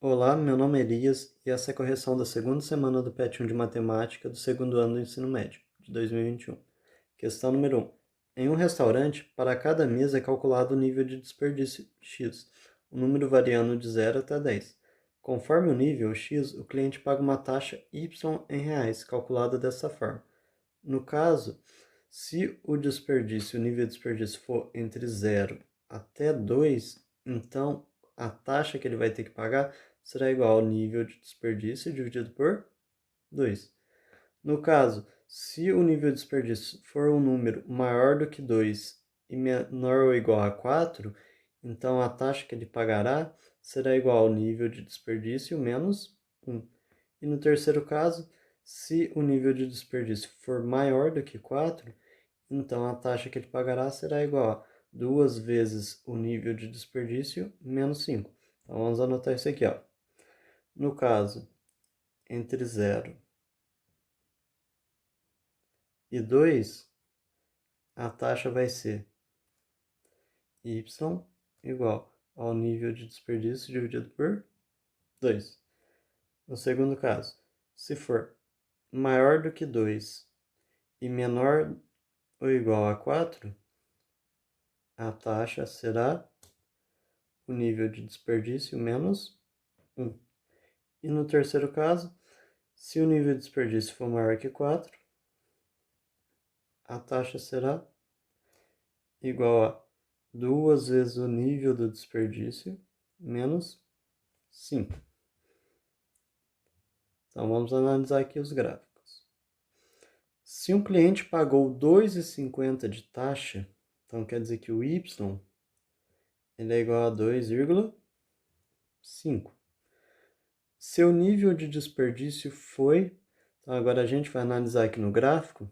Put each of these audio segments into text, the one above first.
Olá, meu nome é Elias e essa é a correção da segunda semana do PET 1 de Matemática do segundo ano do ensino médio, de 2021. Questão número 1. Em um restaurante, para cada mesa é calculado o nível de desperdício X, o número variando de 0 até 10. Conforme o nível X, o cliente paga uma taxa Y em reais, calculada dessa forma. No caso, se o nível de desperdício for entre 0 até 2, então a taxa que ele vai ter que pagar será igual ao nível de desperdício dividido por 2. No caso, se o nível de desperdício for um número maior do que 2 e menor ou igual a 4, então a taxa que ele pagará será igual ao nível de desperdício menos 1. E no terceiro caso, se o nível de desperdício for maior do que 4, então a taxa que ele pagará será igual a 2 vezes o nível de desperdício menos 5. Então vamos anotar isso aqui, ó. No caso, entre 0 e 2, a taxa vai ser y igual ao nível de desperdício dividido por 2. No segundo caso, se for maior do que 2 e menor ou igual a 4, a taxa será o nível de desperdício menos 1. E no terceiro caso, se o nível de desperdício for maior que 4, a taxa será igual a 2 vezes o nível do desperdício menos 5. Então vamos analisar aqui os gráficos. Se um cliente pagou R$ 2,50 de taxa, então quer dizer que o y ele é igual a 2,5. Seu nível de desperdício foi... Então agora a gente vai analisar aqui no gráfico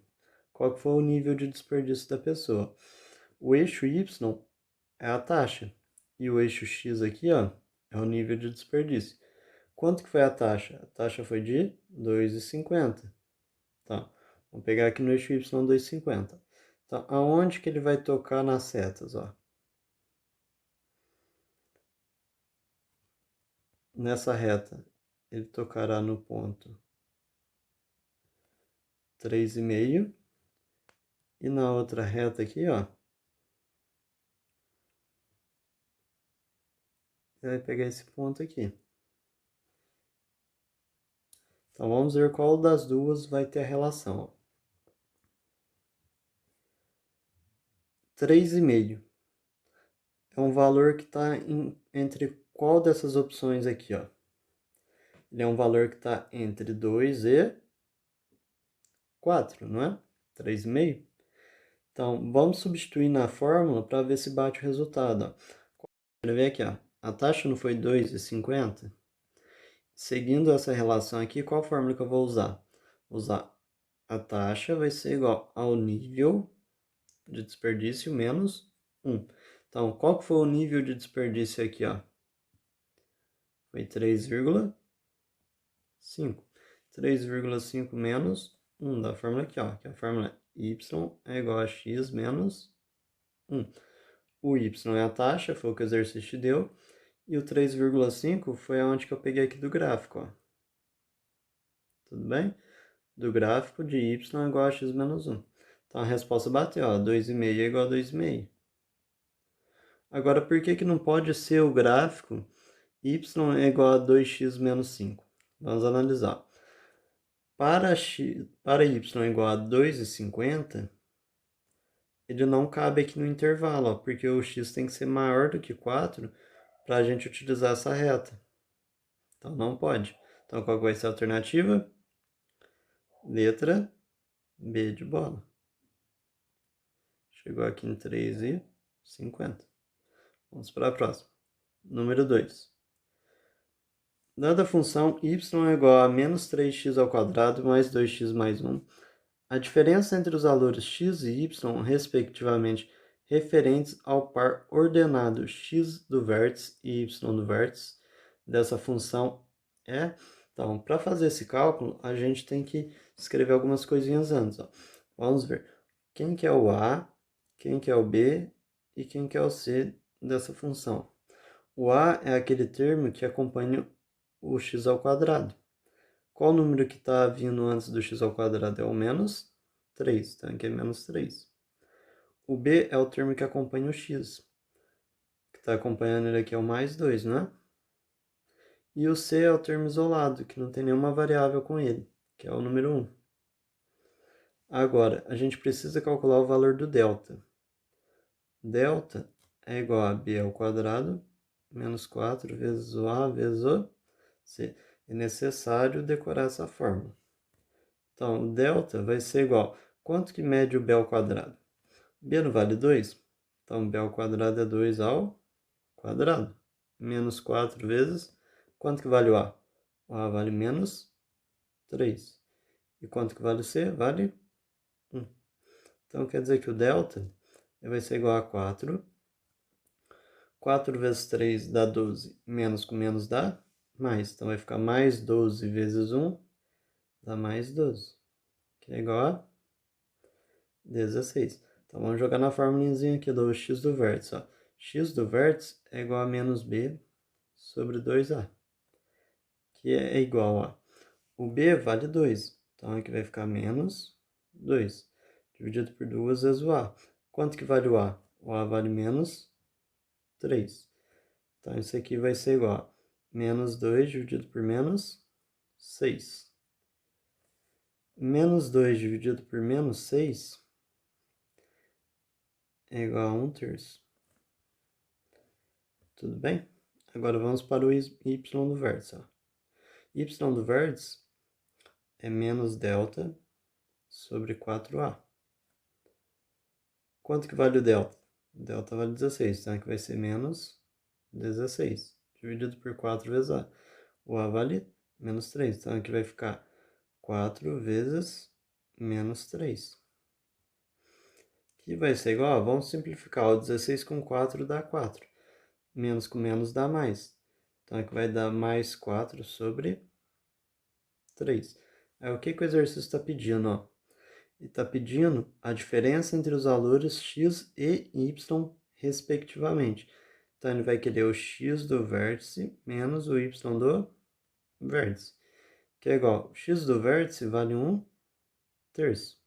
qual que foi o nível de desperdício da pessoa. O eixo y é a taxa e o eixo x aqui, ó, é o nível de desperdício. Quanto que foi a taxa? A taxa foi de 2,50. Tá. Vamos pegar aqui no eixo y 2,50. Então, aonde que ele vai tocar nas setas, ó? Nessa reta, ele tocará no ponto 3,5. E na outra reta aqui, ó, ele vai pegar esse ponto aqui. Então, vamos ver qual das duas vai ter a relação, ó. 3,5 é um valor que está entre qual dessas opções aqui, ó? Ele é um valor que está entre 2 e 4, não é? 3,5. Então, vamos substituir na fórmula para ver se bate o resultado, ó. Vou ver aqui, ó. A taxa não foi 2,50? Seguindo essa relação aqui, qual fórmula que eu vou usar? Vou usar a taxa vai ser igual ao nível de desperdício menos 1. Então, qual que foi o nível de desperdício aqui, ó? Foi 3,5. 3,5 menos 1 da fórmula aqui, ó. Que a fórmula y é igual a x menos 1. O y é a taxa, foi o que o exercício deu. E o 3,5 foi aonde que eu peguei aqui do gráfico, ó. Tudo bem? Do gráfico de y é igual a x menos 1. Então, a resposta bateu, ó. 2,5 é igual a 2,5. Agora, por que que não pode ser o gráfico y é igual a 2x menos 5? Vamos analisar. Para y é igual a 2,50, ele não cabe aqui no intervalo, ó, porque o x tem que ser maior do que 4 para a gente utilizar essa reta. Então, não pode. Então, qual vai ser a alternativa? Letra B de bola. Chegou aqui em 3,50. Vamos para a próxima. Número 2. Dada a função y é igual a menos 3x ao quadrado mais 2x mais 1, a diferença entre os valores x e y, respectivamente, referentes ao par ordenado x do vértice e y do vértice dessa função é... Então, para fazer esse cálculo, a gente tem que escrever algumas coisinhas antes, ó. Vamos ver quem que é o a, quem que é o b e quem que é o c dessa função. O a é aquele termo que acompanha o x ao quadrado. Qual o número que está vindo antes do x ao quadrado? É o menos 3, então aqui é menos 3. O b é o termo que acompanha o x. O que está acompanhando ele aqui é o mais 2, não é? E o c é o termo isolado, que não tem nenhuma variável com ele, que é o número 1. Agora, a gente precisa calcular o valor do delta. Delta é igual a b ao quadrado menos 4 vezes o a vezes o c. É necessário decorar essa fórmula. Então, delta vai ser igual. Quanto que mede o b ao quadrado? B não vale 2? Então, b ao quadrado é 2 ao quadrado. Menos 4 vezes. Quanto que vale o a? O a vale menos 3. E quanto que vale o c? Vale 1. Então, quer dizer que o delta vai ser igual a 4. 4 vezes 3 dá 12. Menos com menos dá mais. Então, vai ficar mais 12 vezes 1 dá mais 12. Que é igual a 16. Então, vamos jogar na formulazinha aqui do x do vértice. Ó. X do vértice é igual a menos b sobre 2a. Que é igual a... O b vale 2. Então, aqui vai ficar menos 2. Dividido por 2 vezes o a. Quanto que vale o a? O a vale menos 3. Então, isso aqui vai ser igual a menos 2 dividido por menos 6. Menos 2 dividido por menos 6 é igual a 1/3. Tudo bem? Agora vamos para o y do vértice. Ó. Y do vértice é menos delta sobre 4a. Quanto que vale o delta? O delta vale 16, então aqui vai ser menos 16, dividido por 4 vezes a. O a vale menos 3, então aqui vai ficar 4 vezes menos 3. Que vai ser igual, vamos simplificar, o 16 com 4 dá 4. Menos com menos dá mais. Então aqui vai dar mais 4 sobre 3. Aí o que o exercício está pedindo? Ó? Ele está pedindo a diferença entre os valores x e y, respectivamente. Então, ele vai querer o x do vértice menos o y do vértice. Que é igual, o x do vértice vale 1/3.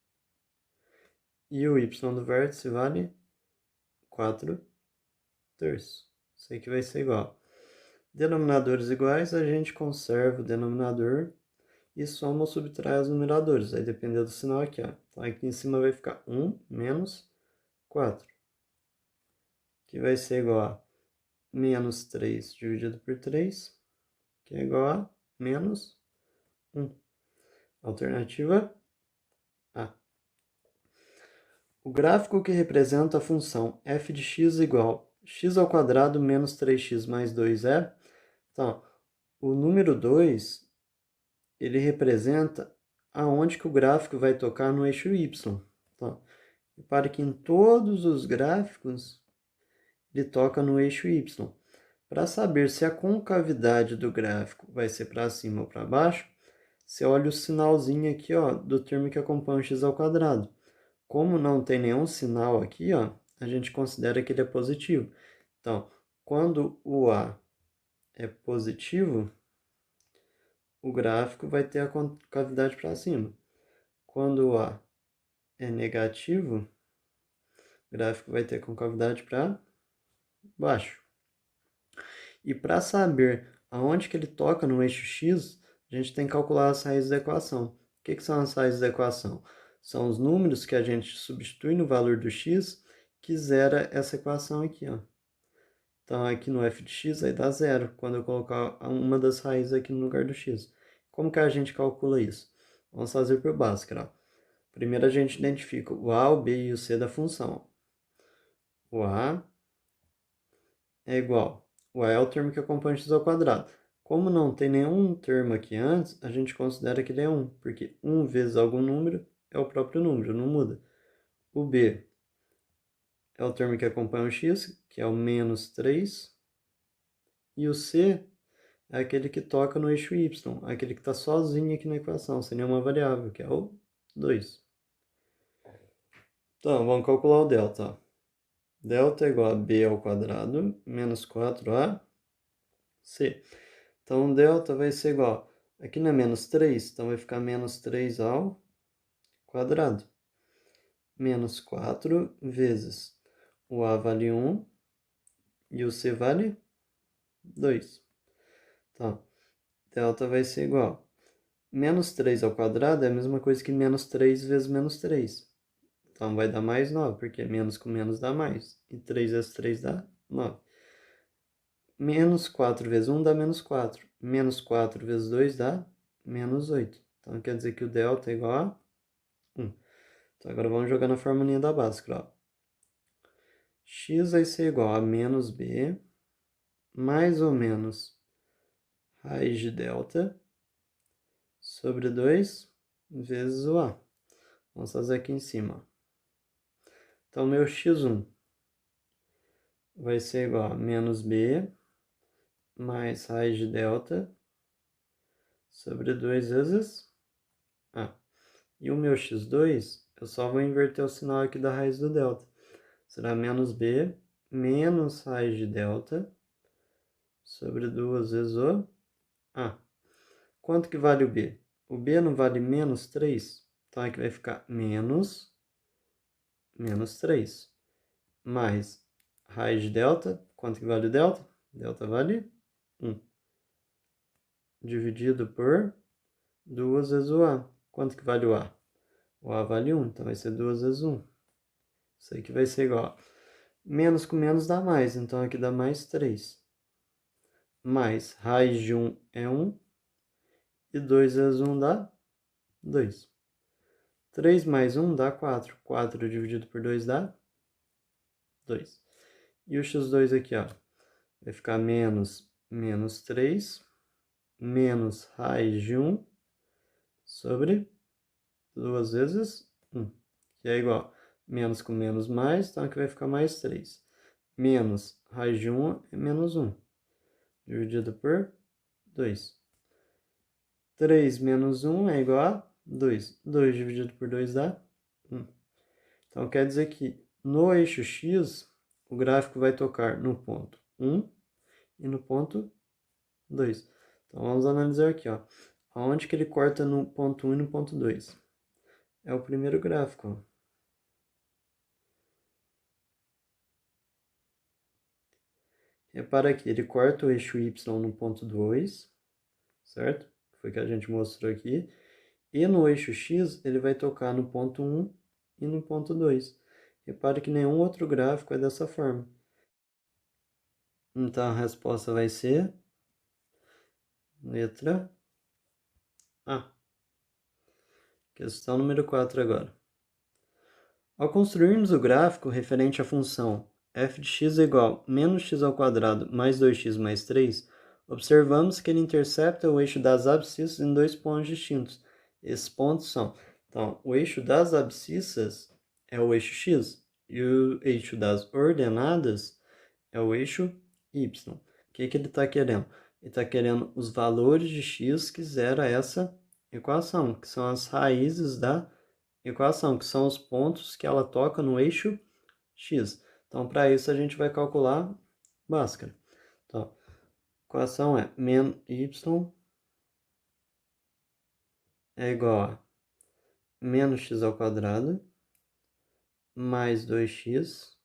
E o y do vértice vale 4/3. Isso aqui vai ser igual. Denominadores iguais, a gente conserva o denominador e soma ou subtrai os numeradores. Aí dependendo do sinal aqui, ó. Então aqui em cima vai ficar 1 menos 4. Que vai ser igual a menos 3 dividido por 3, que é igual a menos 1. Alternativa A. O gráfico que representa a função f de x igual x ao quadrado menos 3x mais 2 é... Então, o número 2, ele representa aonde que o gráfico vai tocar no eixo y. Então, repare que em todos os gráficos ele toca no eixo y. Para saber se a concavidade do gráfico vai ser para cima ou para baixo, você olha o sinalzinho aqui, ó, do termo que acompanha o x ao quadrado. Como não tem nenhum sinal aqui, ó, a gente considera que ele é positivo. Então, quando o a é positivo, o gráfico vai ter a concavidade para cima. Quando o a é negativo, o gráfico vai ter a concavidade para baixo. E para saber aonde que ele toca no eixo x, a gente tem que calcular as raízes da equação. O que são as raízes da equação? São os números que a gente substitui no valor do x que zera essa equação aqui, ó. Então, aqui no f de x vai dar 0, quando eu colocar uma das raízes aqui no lugar do x. Como que a gente calcula isso? Vamos fazer por Bhaskara. Ó. Primeiro a gente identifica o a, o b e o c da função. O a é igual. O a é o termo que acompanha o x ao quadrado. Como não tem nenhum termo aqui antes, a gente considera que ele é 1, porque 1 vezes algum número é o próprio número, não muda. O b é o termo que acompanha o x, que é o menos 3. E o c é aquele que toca no eixo y, aquele que está sozinho aqui na equação, sem nenhuma variável, que é o 2. Então, vamos calcular o delta. Ó. Delta é igual a b ao quadrado menos 4ac. Então, delta vai ser igual, aqui não é menos 3, então vai ficar menos 3 ao quadrado. Menos 4 vezes o A vale 1 e o C vale 2. Então, delta vai ser igual. Menos 3 ao quadrado é a mesma coisa que menos 3 vezes menos 3. Então, vai dar mais 9, porque menos com menos dá mais. E 3 vezes 3 dá 9. Menos 4 vezes 1 dá menos 4. Menos 4 vezes 2 dá menos 8. Então, quer dizer que o delta é igual a 1. Então, agora vamos jogar na formulinha da Bhaskara. Ó. X vai ser igual a menos b, mais ou menos raiz de delta, sobre 2 vezes o A. Vamos fazer aqui em cima. Então, meu x1 vai ser igual a menos b, mais raiz de delta, sobre 2 vezes A. E o meu x2, eu só vou inverter o sinal aqui da raiz do delta. Será menos b, menos raiz de delta, sobre 2 vezes o A. Quanto que vale o b? O b não vale menos 3? Então, aqui vai ficar menos 3. Mais raiz de delta. Quanto que vale o delta? Delta vale 1. Dividido por 2 vezes o A. Quanto que vale o A? O A vale 1, então vai ser 2 vezes 1. Isso aqui vai ser igual. Menos com menos dá mais, então aqui dá mais 3. Mais raiz de 1 é 1. E 2 vezes 1 dá 2. 3 mais 1 dá 4. 4 dividido por 2 dá 2. E o x2 aqui, ó, vai ficar menos 3, menos raiz de 1 sobre 2 vezes 1, que é igual menos com menos mais, então aqui vai ficar mais 3. Menos raiz de 1 é menos 1, dividido por 2. 3 menos 1 é igual a 2. 2 dividido por 2 dá 1. Então, quer dizer que no eixo x, o gráfico vai tocar no ponto 1 e no ponto 2. Então, vamos analisar aqui, ó. Aonde que ele corta no ponto 1 e no ponto 2? É o primeiro gráfico, ó. Repara aqui, ele corta o eixo y no ponto 2, certo? Foi o que a gente mostrou aqui. E no eixo x, ele vai tocar no ponto 1 e no ponto 2. Repare que nenhum outro gráfico é dessa forma. Então, a resposta vai ser letra A. Questão número 4 agora. Ao construirmos o gráfico referente à função f de x é igual a menos x ao quadrado mais 2x mais 3, observamos que ele intercepta o eixo das abscissas em dois pontos distintos. Esses pontos são, então, o eixo das abscissas é o eixo x e o eixo das ordenadas é o eixo y. O que ele está querendo? Ele está querendo os valores de x que zera essa equação, que são as raízes da equação, que são os pontos que ela toca no eixo x. Então, para isso, a gente vai calcular Bhaskara. Então, a equação é y é igual a menos x ao quadrado mais 2x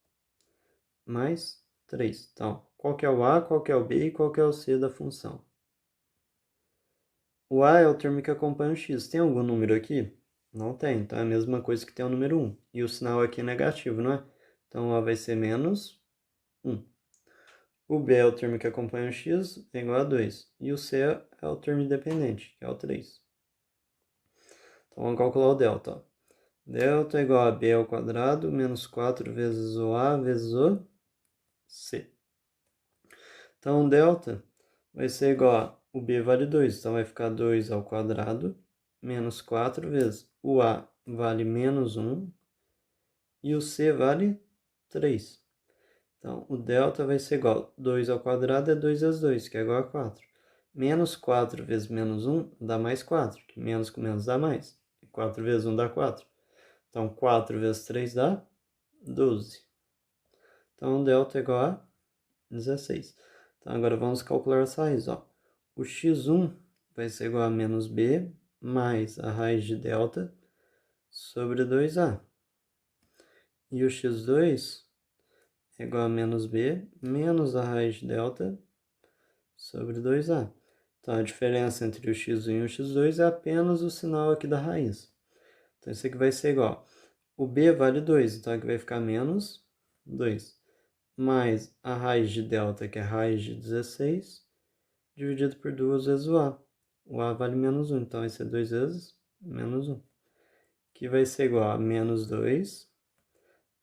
mais 3. Então, qual que é o a, qual que é o b e qual que é o c da função? O a é o termo que acompanha o x. Tem algum número aqui? Não tem, então é a mesma coisa que tem o número 1. E o sinal aqui é negativo, não é? Então, o a vai ser menos 1. O b é o termo que acompanha o x, é igual a 2. E o c é o termo independente, que é o 3. Então, vamos calcular o delta. Ó. Delta é igual a b ao quadrado menos 4 vezes o a vezes o c. Então, o delta vai ser igual a o b vale 2, então vai ficar 2 ao quadrado menos 4 vezes o a vale menos 1 e o c vale 3. Então, o delta vai ser igual a 2 ao quadrado é 2 vezes 2, que é igual a 4. Menos 4 vezes menos 1 dá mais 4, que menos com menos dá mais. 4 vezes 1 dá 4. Então, 4 vezes 3 dá 12. Então, o delta é igual a 16. Então, agora vamos calcular essa raiz. Ó. o x1 vai ser igual a menos b mais a raiz de delta sobre 2a. E o x2 é igual a menos b menos a raiz de delta sobre 2a. Então, a diferença entre o x1 e o x2 é apenas o sinal aqui da raiz. Então, isso aqui vai ser igual. O b vale 2, então aqui vai ficar menos 2. Mais a raiz de delta, que é a raiz de 16, dividido por 2 vezes o a. O a vale menos 1, então vai ser 2 vezes menos 1. Que vai ser igual a menos 2,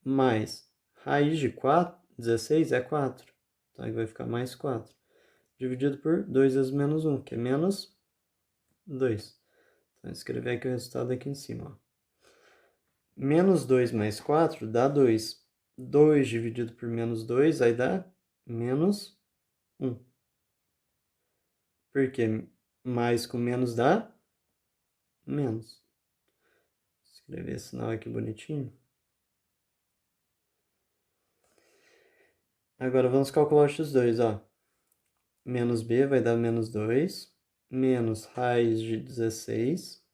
mais raiz de 4, 16 é 4. Então aqui vai ficar mais 4. Dividido por 2 vezes menos 1, que é menos 2. Então, escrever aqui o resultado aqui em cima. Ó. Menos 2 mais 4 dá 2. 2 dividido por menos 2 aí dá menos 1. Porque mais com menos dá menos. Escrever esse sinal aqui bonitinho. Agora vamos calcular o x2, ó. Menos b vai dar menos 2, menos raiz de 16,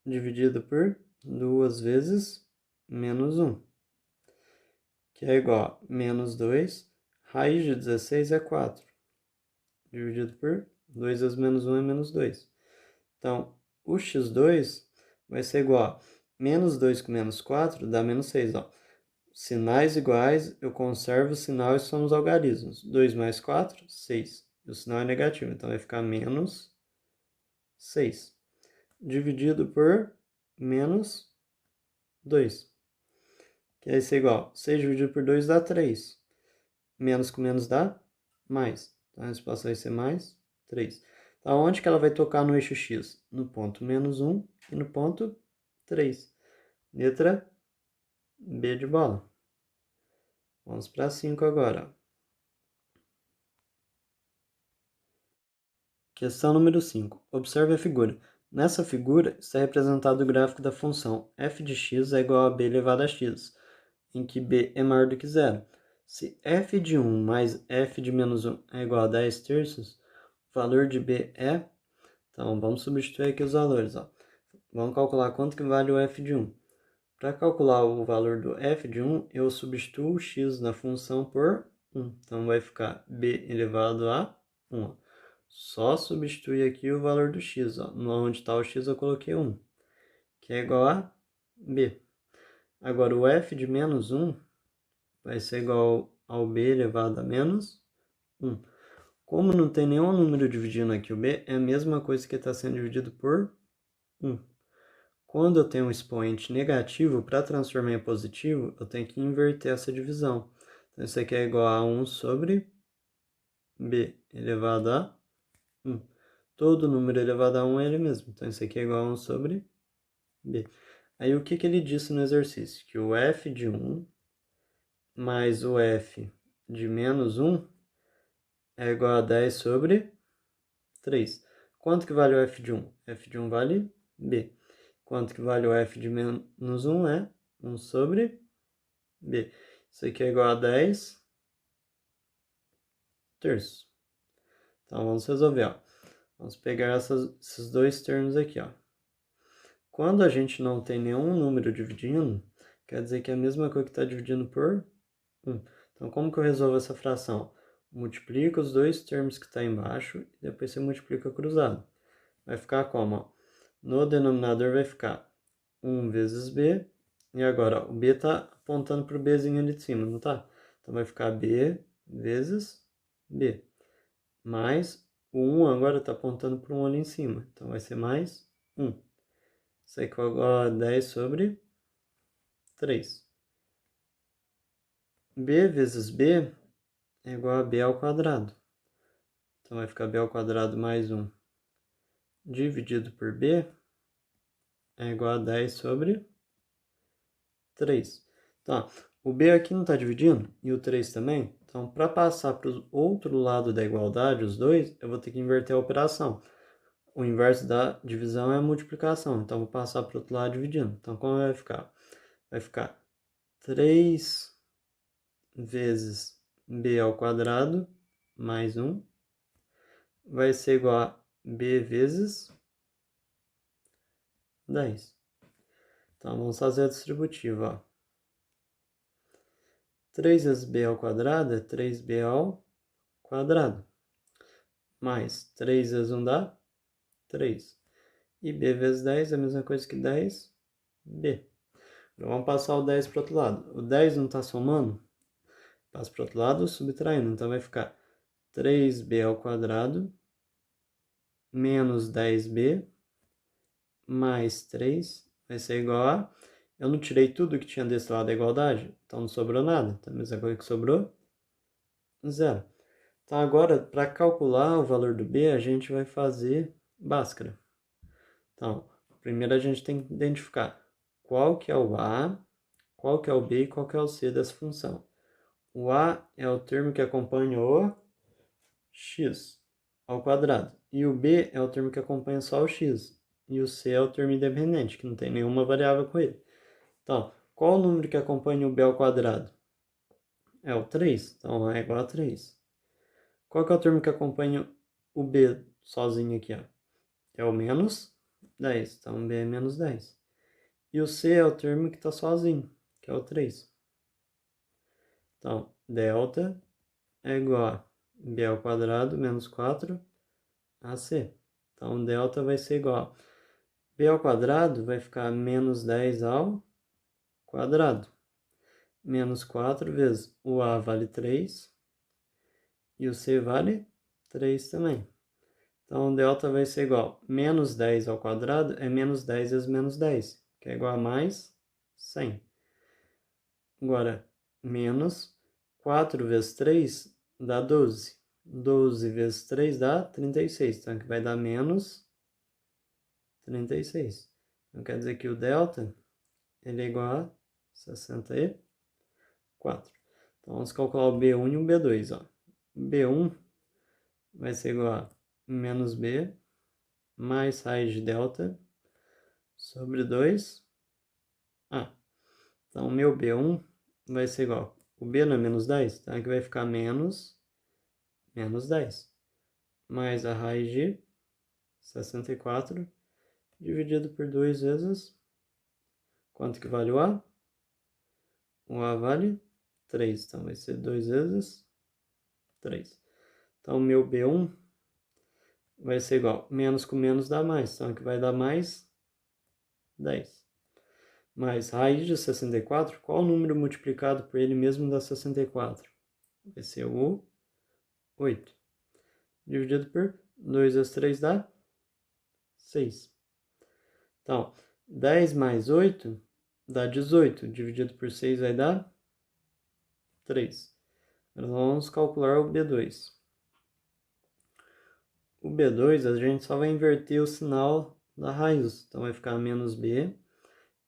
dividido por 2 vezes menos 1, que é igual a menos 2, raiz de 16 é 4, dividido por 2 vezes menos 1 é menos 2. Então, o x2 vai ser igual a menos 2 com menos 4 dá menos 6, ó. Sinais iguais, eu conservo o sinal e somos algarismos. 2 mais 4, 6. E o sinal é negativo, então vai ficar menos 6. Dividido por menos 2. Que vai ser igual. 6 dividido por 2 dá 3. Menos com menos dá mais. Então a resposta vai ser mais 3. Então onde que ela vai tocar no eixo x? No ponto menos 1 e no ponto 3. Letra B de bola. Vamos para 5 agora. Questão número 5. Observe a figura. Nessa figura está representado o gráfico da função f de x é igual a b elevado a x, em que b é maior do que zero. Se f de 1 mais f de menos 1 é igual a 10 terços, o valor de b é... Então, vamos substituir aqui os valores. Ó. Vamos calcular quanto que vale o f de 1. Para calcular o valor do f de 1, eu substituo o x na função por 1. Então, vai ficar b elevado a 1. Só substituir aqui o valor do x. Ó. Onde está o x, eu coloquei 1, que é igual a b. Agora, o f de menos 1 vai ser igual ao b elevado a menos 1. Como não tem nenhum número dividindo aqui o b, é a mesma coisa que está sendo dividido por 1. Quando eu tenho um expoente negativo, para transformar em positivo, eu tenho que inverter essa divisão. Então, isso aqui é igual a 1 sobre b elevado a 1. Todo número elevado a 1 é ele mesmo. Então, isso aqui é igual a 1 sobre b. Aí, o que ele disse no exercício? Que o f de 1 mais o f de menos 1 é igual a 10 sobre 3. Quanto que vale o f de 1? F de 1 vale b. Quanto que vale o f de menos 1 é 1 sobre b. Isso aqui é igual a 10 terços. Então, vamos resolver. Ó. Vamos pegar esses dois termos aqui. Ó. Quando a gente não tem nenhum número dividindo, quer dizer que é a mesma coisa que está dividindo por 1. Então, como que eu resolvo essa fração? Multiplica os dois termos que está embaixo e depois você multiplica cruzado. Vai ficar como? Ó? No denominador vai ficar 1 vezes b. E agora, ó, o b está apontando para o bzinho ali de cima, não tá? Então, vai ficar b vezes b. Mais o 1 agora está apontando para um ali em cima. Então, vai ser mais 1. Isso aí é igual a 10 sobre 3. b vezes b é igual a b ao quadrado. Então, vai ficar b ao quadrado mais 1 dividido por b é igual a 10 sobre 3. Então, o b aqui não está dividindo e o 3 também. Então, para passar para o outro lado da igualdade, os dois, eu vou ter que inverter a operação. O inverso da divisão é a multiplicação. Então, vou passar para o outro lado dividindo. Então, como vai ficar? Vai ficar 3 vezes b ao quadrado mais 1 vai ser igual a b vezes 10. Então, vamos fazer a distributiva, ó. 3 vezes b ao quadrado é 3b ao quadrado. Mais 3 vezes 1 dá 3. E b vezes 10 é a mesma coisa que 10b. Agora vamos passar o 10 para o outro lado. O 10 não está somando? Passa para o outro lado subtraindo. Então vai ficar 3b ao quadrado menos 10b mais 3 vai ser igual a... Eu não tirei tudo que tinha desse lado da igualdade, então não sobrou nada. Então a mesma coisa que sobrou, zero. Então agora, para calcular o valor do b, a gente vai fazer Bhaskara. Então, primeiro a gente tem que identificar qual que é o a, qual que é o b e qual que é o c dessa função. O a é o termo que acompanha o x ao quadrado. E o b é o termo que acompanha só o x. E o c é o termo independente, que não tem nenhuma variável com ele. Então, qual o número que acompanha o b ao quadrado? É o 3. Então, a é igual a 3. Qual que é o termo que acompanha o b sozinho aqui, ó? É o menos 10. Então, b é menos 10. E o c é o termo que está sozinho, que é o 3. Então, delta é igual a b ao quadrado menos 4ac. Então, delta vai ser igual a b ao quadrado vai ficar menos 10 ao quadrado. Menos 4 vezes o a vale 3 e o c vale 3 também. Então, delta vai ser igual a menos 10 ao quadrado é menos 10 vezes menos 10, que é igual a mais 100. Agora, menos 4 vezes 3 dá 12. 12 vezes 3 dá 36. Então, aqui vai dar menos 36. Então, quer dizer que o delta ele é igual a 64. Então, vamos calcular o B1 e o B2. Ó. B1 vai ser igual a menos B mais raiz de delta sobre 2A. Então, o meu B1 vai ser igual. O B não é menos 10? Então, aqui vai ficar menos 10. Mais a raiz de 64 dividido por 2 vezes... Quanto que vale o A? O A vale 3. Então, vai ser 2 vezes 3. Então, o meu B1 vai ser igual. Menos com menos dá mais. Então, aqui vai dar mais 10. Mais raiz de 64. Qual o número multiplicado por ele mesmo dá 64? Vai ser o 8. Dividido por 2 vezes 3 dá 6. Então, 10 mais 8 dá 18. Dividido por 6 vai dar 3. Agora vamos calcular o B2. O B2 a gente só vai inverter o sinal da raiz. Então vai ficar menos B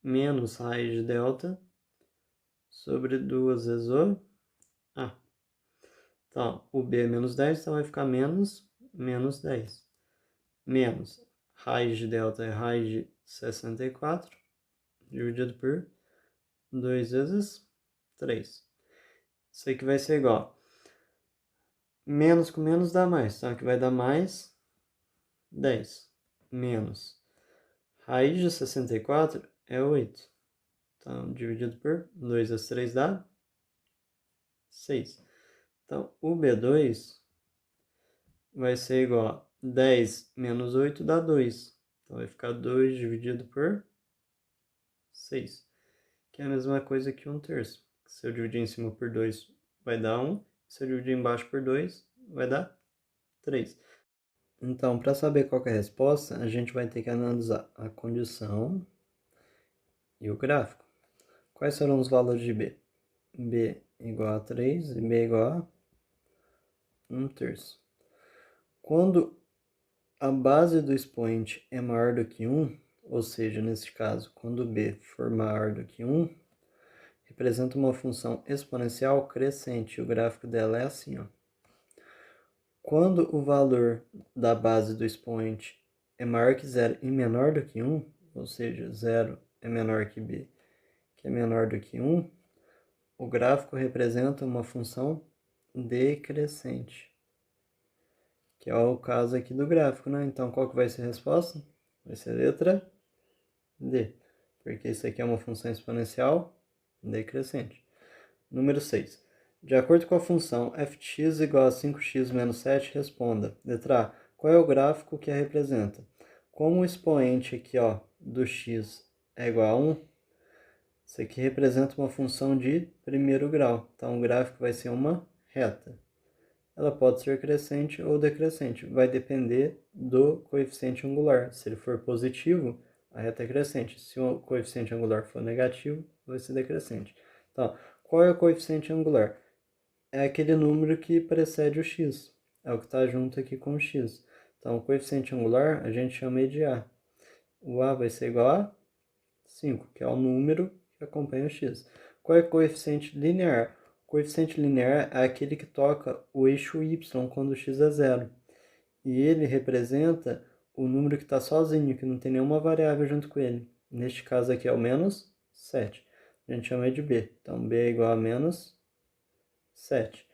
menos raiz de delta sobre 2 vezes o A. Então, o B é menos 10, então vai ficar menos 10. Menos raiz de delta é raiz de 64, dividido por 2 vezes 3. Isso aqui vai ser igual. Menos com menos dá mais, então aqui vai dar mais 10. Menos raiz de 64 é 8. Então, dividido por 2 vezes 3 dá 6. Então, o B2 vai ser igual a 10 menos 8 dá 2. Então, vai ficar 2 dividido por 6, que é a mesma coisa que 1/3. Se eu dividir em cima por 2, vai dar 1. Se eu dividir embaixo por 2, vai dar 3. Então, para saber qual é a resposta, a gente vai ter que analisar a condição e o gráfico. Quais serão os valores de B? B igual a 3 e B igual a 1/3. Quando a base do expoente é maior do que 1, ou seja, nesse caso, quando b for maior do que 1, representa uma função exponencial crescente. O gráfico dela é assim, ó. Quando o valor da base do expoente é maior que 0 e menor do que 1, ou seja, 0 é menor que b, que é menor do que 1, o gráfico representa uma função decrescente, que é o caso aqui do gráfico, né? Então, qual que vai ser a resposta? Vai ser a letra D, porque isso aqui é uma função exponencial decrescente. Número 6. De acordo com a função f de x igual a 5x menos 7, responda. Letra A. Qual é o gráfico que a representa? Como o expoente aqui, ó, do x é igual a 1, isso aqui representa uma função de primeiro grau. Então, o gráfico vai ser uma reta. Ela pode ser crescente ou decrescente. Vai depender do coeficiente angular. Se ele for positivo, a reta é crescente. Se o coeficiente angular for negativo, vai ser decrescente. Então, qual é o coeficiente angular? É aquele número que precede o x. É o que está junto aqui com o x. Então, o coeficiente angular a gente chama de A. O A vai ser igual a 5, que é o número que acompanha o x. Qual é o coeficiente linear? O coeficiente linear é aquele que toca o eixo y quando o x é zero. E ele representa o número que está sozinho, que não tem nenhuma variável junto com ele. Neste caso aqui é o menos 7. A gente chama de b. Então, b é igual a menos 7.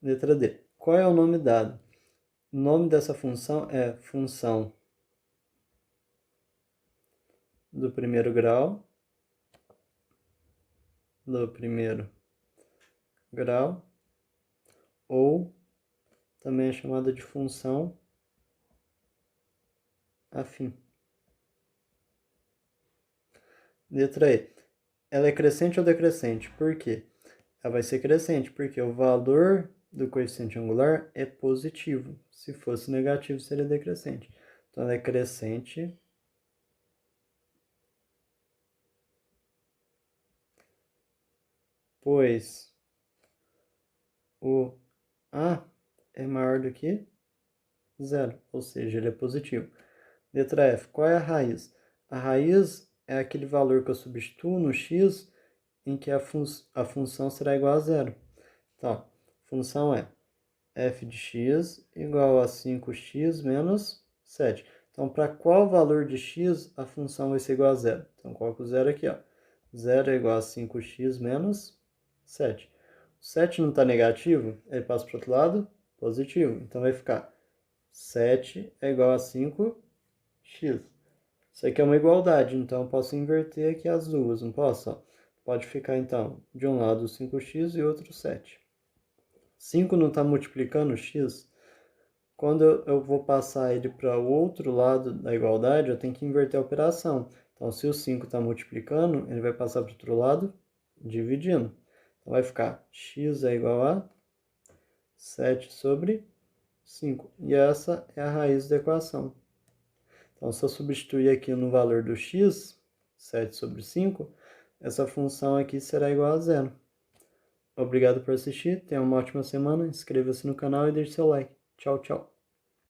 Letra D. Qual é o nome dado? O nome dessa função é função do primeiro grau, ou também é chamada de função afim. Letra E. Ela é crescente ou decrescente? Por quê? Ela vai ser crescente porque o valor do coeficiente angular é positivo. Se fosse negativo, seria decrescente. Então, ela é crescente pois o A é maior do que zero, ou seja, ele é positivo. Letra F. Qual é a raiz? A raiz é aquele valor que eu substituo no x em que a função será igual a zero. Então, a função é f de x igual a 5x menos 7. Então, para qual valor de x a função vai ser igual a zero? Então, coloco o zero aqui, ó. 0 é igual a 5x menos 7. O 7 não está negativo, ele passa para o outro lado, positivo. Então, vai ficar 7 é igual a 5x. Isso aqui é uma igualdade, então eu posso inverter aqui as duas, não posso? Ó. Pode ficar, então, de um lado 5x e outro 7. 5 não está multiplicando x. Quando eu vou passar ele para o outro lado da igualdade, eu tenho que inverter a operação. Então, se o 5 está multiplicando, ele vai passar para o outro lado dividindo. Então, vai ficar x é igual a 7 sobre 5. E essa é a raiz da equação. Então, se eu substituir aqui no valor do x, 7 sobre 5, essa função aqui será igual a zero. Obrigado por assistir, tenha uma ótima semana, inscreva-se no canal e deixe seu like. Tchau, tchau.